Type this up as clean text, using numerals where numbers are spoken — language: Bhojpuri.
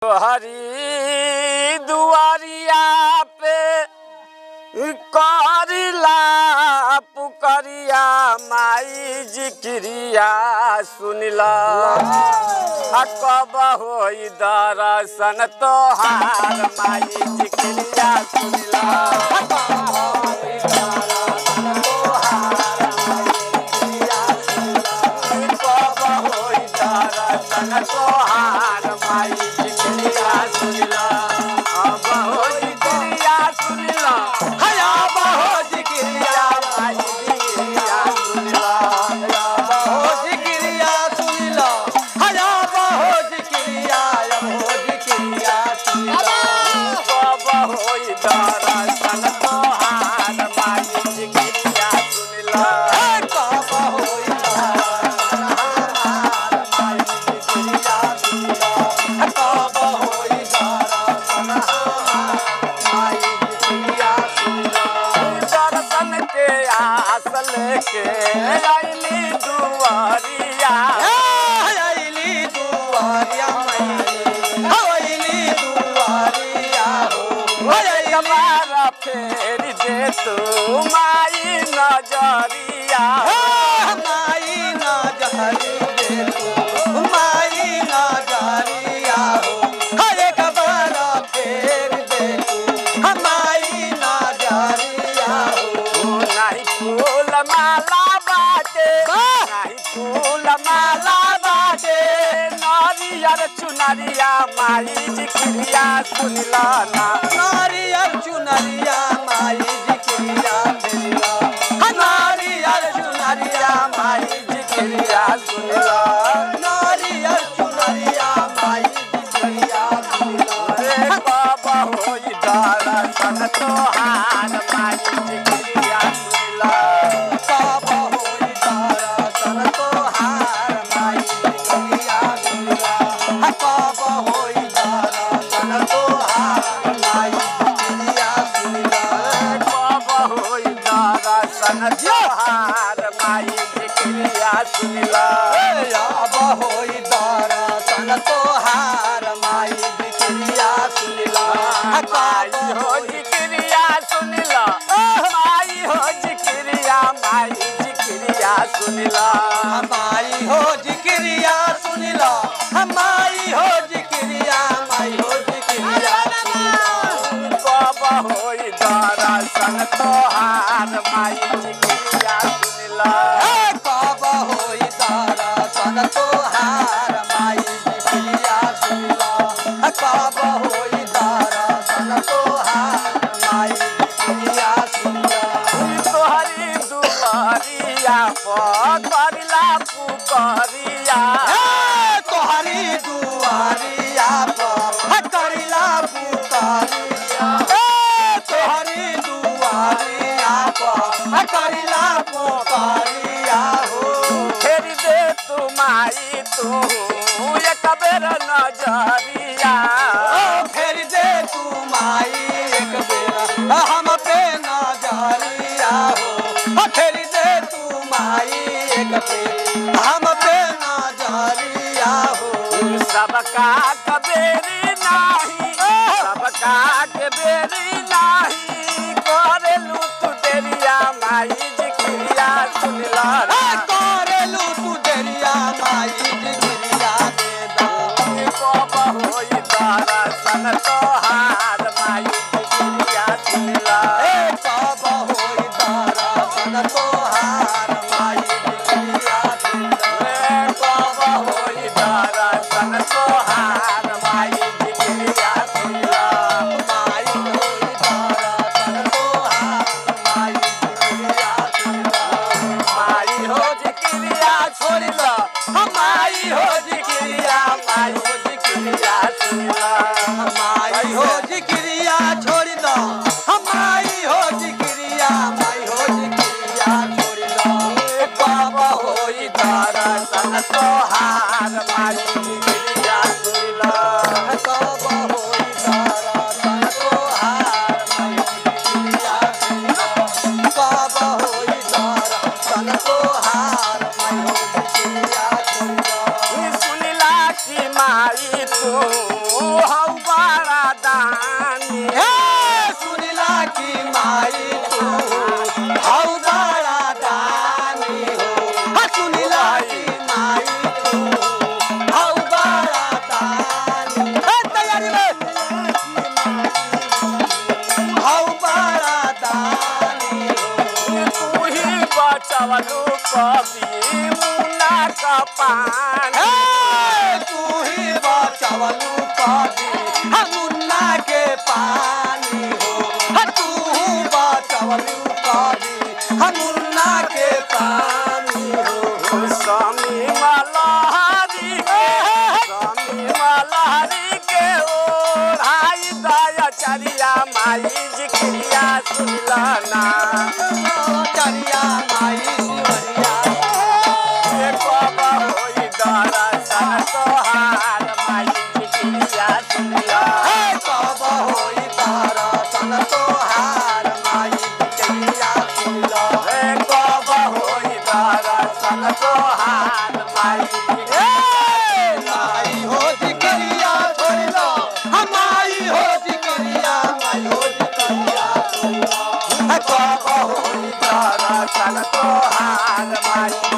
हरी दुआरिया पे करिला पुकरिया माई जिक्रिया सुनिला कब होई दर्शन तोहार माई जिक्रिया सुनिला तोहार माई जिक्रिया सुनिला अब हो जिक्रिया सुनिला हया बहो जिक्रिया माई जिक्रिया सुनिला अब हो जिक्रिया सुनिला हया बहो जिक्रिया अब हो जिक्रिया सुनिला अब होई दर्शन तोहार माई जिक्रिया सुनिला कब होई के आईली दुआरिया आईली दुआरिया हो कबार फेर दे तू माई नजरिया माई नजरी दे तू माई नजरिया हो हरे कबार फेर दे तू माई नजरिया हो नहीं फूल माला बाटे नहीं फूल माला बाटे नारियल चुनरिया माई जिक्रिया सुनिला ना नारियल चुनरिया माई जिक्रिया सुनिला नारियल चुनरिया माई जिक्रिया सुनिला नारियल चुनरिया माई जिक्रिया सुनिला रे बाबा होई दर्शन तोहार माई जिक्रिया सुनिला जोहार माई जिक्रिया सुनिला अब होई दर्शन तोहार माई जिक्रिया सुनिला माई हो जिक्रिया सुनिला माई हो जिक्रिया माई जिक्रिया सुनिला माई हो जिक्रिया सुनिला माई हो जिक्रिया माई हो जिक्रिया कब होई दर्शन तोहार माई जिक्रिया सुनिला कब होई दर्शन तोहार माई जिक्रिया सुनिला कब होई दर्शन तोहार माई जिक्रिया सुनिला तोहरी दुआरिया करिला पुकरिया तोहरी दुआरिया करिला पुकरिया तोहरी दुआरिया करिला पुकरिया हो फेर दे तू माई तू एक बेर नजरिया फेर दे तू माई एक बेर हम पे नजरिया हो फेर दे तू माई एक बेर हम पे नजरिया हो सबका कबेरी नाही सबका कबेरी नाही करेलू तू देरिया माई जिक्रिया सुनिला करेलू तू देरिया माई जिक्रिया दे दो कब होई दर्शन तोहार माई जिक्रिया सुनिला कब होई दर्शन तोहार माई जिक्रिया सुनिला कब होई दर्शन तोहार माई जिक्रिया सुनिला माई होई दर्शन तोहार माई जिक्रिया सुनिला माई हो जिक्रिया छोड़िला माई हो जिक्रिया माई हो जिक्रिया सुनिला माई हो जिक्रिया छोड़ दो माई हो जिक्रिया माई हो जिक्रिया छोड़ दो बाबा होई दर्शन तोहार माई जिक्रिया सुनिला कब होई दर्शन तोहार माई जिक्रिया सुनिला कब होई दर्शन तोहार माई जिक्रिया सुनिला सुनिला की माई तू कदी मुन्ना के पानी हो तू बचवलू कदी मुन्ना के पानी हो स्वामी मल्हारी के ओढ़ाई दया चरिया माई जी क्रिया सुनलना चरिया माई शिवरिया कब होई दर्शन तोहार माई जी क्रिया सुनला कब होई दर्शन तोहार माई जी क्रिया सुनला कब होई दर्शन तोहार माई जी माई हो जी क्रिया सुनला हमारी हो जी क्रिया माई हो जी क्रिया सुनला कब होई दर्शन तोहार माई